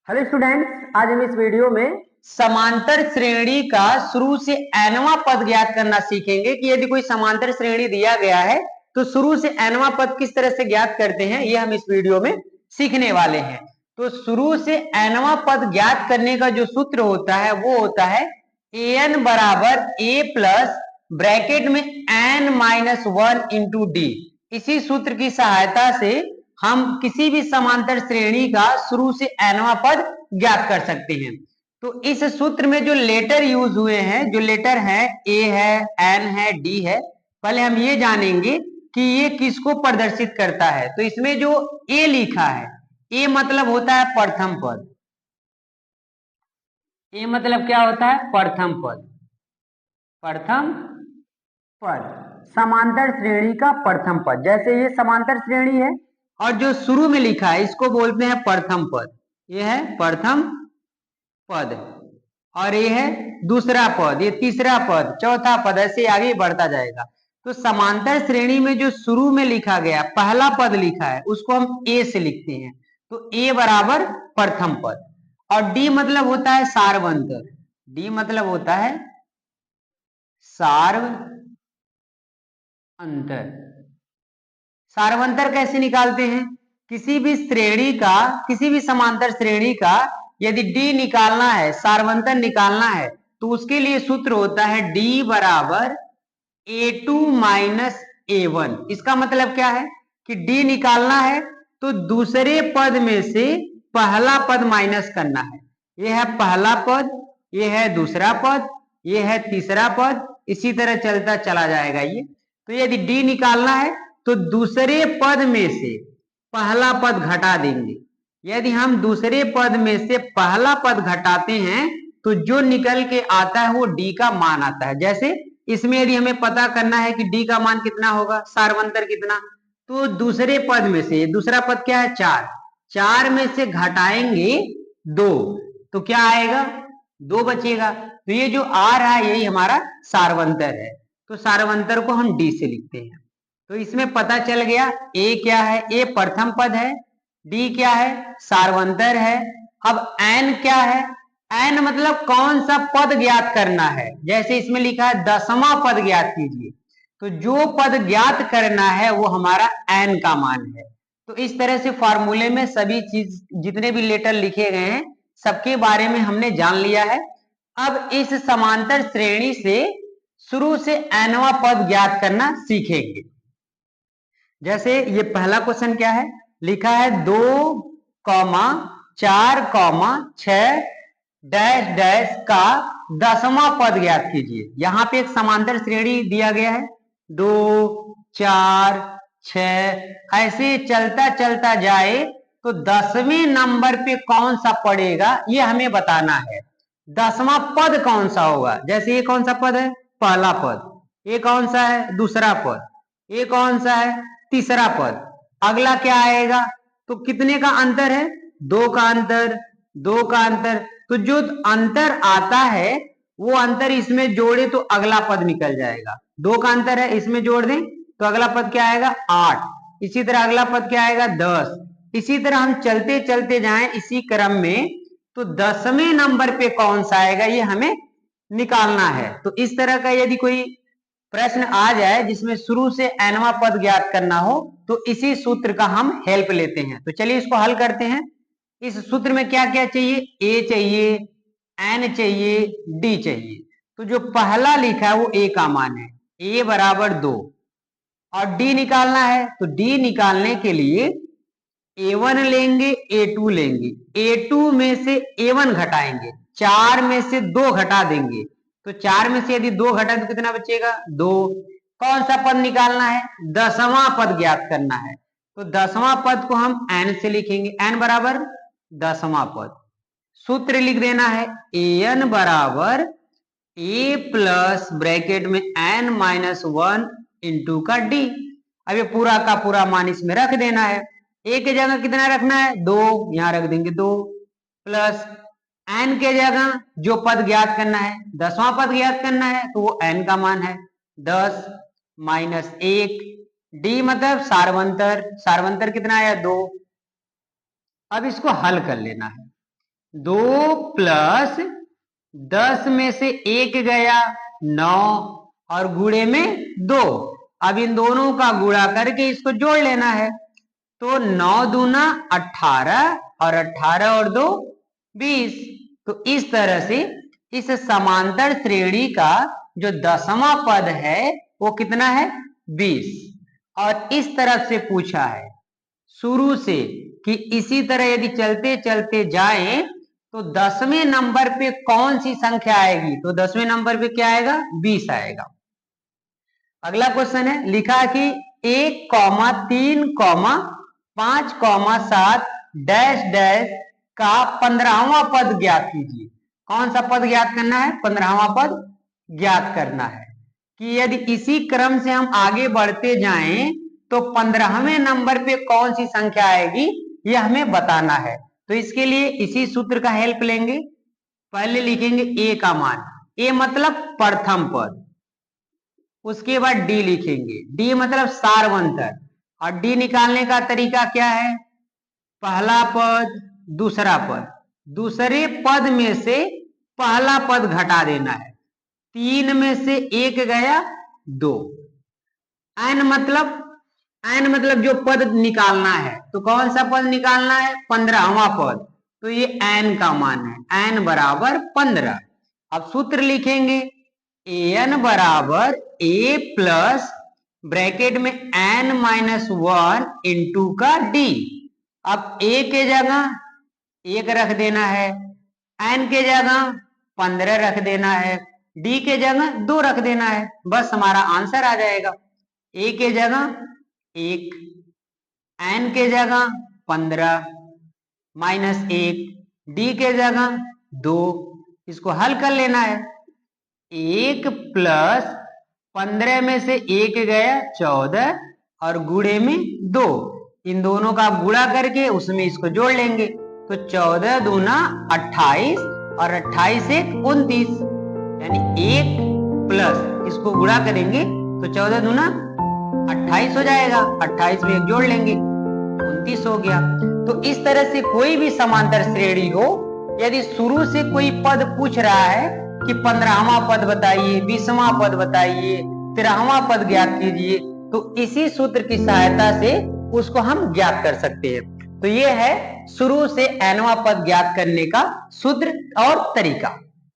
Hello students, आज हम इस वीडियो में समांतर श्रेणी का शुरू से nवां पद ज्ञात करना सीखेंगे कि यदि कोई समांतर श्रेणी दिया गया है तो शुरू से nवां पद किस तरह से ज्ञात करते हैं, ये हम इस वीडियो में सीखने वाले हैं। तो शुरू से nवां पद ज्ञात करने का जो सूत्र होता है वो होता है an बराबर a प्लस ब्रैकेट में n माइनस 1 इंटू डी। इसी सूत्र की सहायता से हम किसी भी समांतर श्रेणी का शुरू से nवां पद ज्ञात कर सकते हैं। तो इस सूत्र में जो लेटर यूज हुए हैं, जो लेटर है a है, n है, d है, पहले हम ये जानेंगे कि ये किसको प्रदर्शित करता है। तो इसमें जो a लिखा है, a मतलब होता है प्रथम पद। a मतलब क्या होता है? प्रथम पद। प्रथम पद समांतर श्रेणी का प्रथम पद। जैसे ये समांतर श्रेणी है और जो शुरू में लिखा है इसको बोलते हैं प्रथम पद। ये है प्रथम पद और ये है दूसरा पद, ये तीसरा पद, चौथा पद, ऐसे आगे बढ़ता जाएगा। तो समांतर श्रेणी में जो शुरू में लिखा गया पहला पद लिखा है उसको हम ए से लिखते हैं। तो ए बराबर प्रथम पद। और डी मतलब होता है सार्वंतर। डी मतलब होता है सार्वंतर। सार्वंतर कैसे निकालते हैं? किसी भी श्रेणी का, किसी भी समांतर श्रेणी का यदि डी निकालना है, सार्वंतर निकालना है, तो उसके लिए सूत्र होता है डी बराबर a2 माइनस a1। इसका मतलब क्या है कि डी निकालना है तो दूसरे पद में से पहला पद माइनस करना है। यह है पहला पद, यह है दूसरा पद, यह है तीसरा पद, इसी तरह चलता चला जाएगा ये। तो यदि डी निकालना है तो दूसरे पद में से पहला पद घटा देंगे। यदि हम दूसरे पद में से पहला पद घटाते हैं तो जो निकल के आता है वो डी का मान आता है। जैसे इसमें यदि हमें पता करना है कि डी का मान कितना होगा, सार्वंतर कितना, तो दूसरे पद में से, दूसरा पद क्या है? 4, 4 में से घटाएंगे 2 तो क्या आएगा? 2 बचेगा। तो ये जो आ रहा है यही हमारा सार्वंतर है। तो सार्वंतर को हम डी से लिखते हैं। तो इसमें पता चल गया ए क्या है, ए प्रथम पद है, डी क्या है, सार्वंतर है। अब एन क्या है? एन मतलब कौन सा पद ज्ञात करना है। जैसे इसमें लिखा है 10वां पद ज्ञात कीजिए, तो जो पद ज्ञात करना है वो हमारा एन का मान है। तो इस तरह से फॉर्मूले में सभी चीज, जितने भी लेटर लिखे गए हैं, सबके बारे में हमने जान लिया है। अब इस समांतर श्रेणी से शुरू से nवां पद ज्ञात करना सीखेंगे। जैसे ये पहला क्वेश्चन क्या है, लिखा है 2, 4, 6 डैश डैश का 10वां पद ज्ञात कीजिए। यहां पे एक समांतर श्रेणी दिया गया है 2, 4, 6, ऐसे चलता चलता जाए तो 10वें नंबर पे कौन सा पड़ेगा ये हमें बताना है। 10वां पद कौन सा होगा? जैसे ये कौन सा पद है? पहला पद। ये कौन सा है? दूसरा पद। ये कौन सा है? तीसरा पद। अगला क्या आएगा? तो कितने का अंतर है? 2 का अंतर, 2 का अंतर। तो जो अंतर आता है वो अंतर इसमें जोड़े तो अगला पद निकल जाएगा। 2 का अंतर है, इसमें जोड़ दें तो अगला पद क्या आएगा? 8। इसी तरह अगला पद क्या आएगा? 10। इसी तरह हम चलते चलते जाएं इसी क्रम में, तो 10वें नंबर पे कौन सा आएगा ये हमें निकालना है। तो इस तरह का यदि कोई प्रश्न आ जाए जिसमें शुरू से nवां पद ज्ञात करना हो तो इसी सूत्र का हम हेल्प लेते हैं। तो चलिए इसको हल करते हैं। इस सूत्र में क्या क्या चाहिए? a चाहिए, n चाहिए, d चाहिए। तो जो पहला लिखा है वो a का मान है, a बराबर 2। और d निकालना है तो d निकालने के लिए a1 लेंगे, a2 लेंगे, a2 में से a1 घटाएंगे, 4 में से 2 घटा देंगे। तो 4 में से यदि 2 घटा तो कितना बचेगा? 2। कौन सा पद निकालना है? 10वां पद ज्ञात करना है। तो 10वां पद को हम n से लिखेंगे, n बराबर 10वां पद। सूत्र लिख देना है an बराबर a प्लस ब्रैकेट में n माइनस 1 इंटू का d। अब ये पूरा का पूरा मान इसमें रख देना है। a के जगह कितना रखना है? 2, यहां रख देंगे 2, प्लस n के जगह जो पद ज्ञात करना है, 10वां पद ज्ञात करना है, तो वो n का मान है 10 माइनस 1। d मतलब सार्वंतर, सार्वंतर कितना आया? 2। अब इसको हल कर लेना है। 2 प्लस 10 में से 1 गया 9 और गुणे में 2। अब इन दोनों का गुणा करके इसको जोड़ लेना है। तो 9 दूना 18 और 18 और 2 20। तो इस तरह से इस समांतर श्रेणी का जो 10वां पद है वो कितना है 20। और इस तरफ से पूछा है शुरू से कि इसी तरह यदि चलते चलते जाएं तो 10वें नंबर पे कौन सी संख्या आएगी। तो 10वें नंबर पे क्या आएगा 20 आएगा। अगला क्वेश्चन है लिखा कि 1,3,5,7 डैश डैश का 15वां पद ज्ञात कीजिए। कौन सा पद ज्ञात करना है 15वां पद ज्ञात करना है। कि यदि इसी क्रम से हम आगे बढ़ते जाएं तो 15वें नंबर पे कौन सी संख्या आएगी यह हमें बताना है। तो इसके लिए इसी सूत्र का हेल्प लेंगे। पहले लिखेंगे ए का मान, ए मतलब प्रथम पद, उसके बाद डी लिखेंगे, डी मतलब सार्वंतर। और डी निकालने का तरीका क्या है, पहला पद दूसरा पद, दूसरे पद में से पहला पद घटा देना है। 3 में से 1 गया 2। एन मतलब जो पद निकालना है तो कौन सा पद निकालना है 15वां पद। तो ये एन का मान है, एन बराबर 15। अब सूत्र लिखेंगे एन बराबर ए प्लस ब्रैकेट में एन माइनस 1 इंटू का डी। अब ए के जगह 1 रख देना है, एन के जगह 15 रख देना है, डी के जगह 2 रख देना है, बस हमारा आंसर आ जाएगा। ए के जगह 1, एन के जगह 15 माइनस 1, डी के जगह 2। इसको हल कर लेना है। 1 प्लस 15 में से 1 गया 14 और गुणे में 2, इन दोनों का गुणा करके उसमें इसको जोड़ लेंगे। तो 14 दूना 28 और 28 एक 29, यानी 1 प्लस इसको गुणा करेंगे तो 14 दूना 28 हो जाएगा, 28 में एक जोड़ लेंगे 29 हो गया। तो इस तरह से कोई भी समांतर श्रेणी हो, यदि शुरू से कोई पद पूछ रहा है कि 15वां पद बताइए, 20वां पद बताइए, 13वां पद ज्ञात कीजिए, तो इसी सूत्र की सहायता से उसको हम ज्ञात कर सकते हैं। तो ये है शुरू से nवां पद ज्ञात करने का सूत्र और तरीका।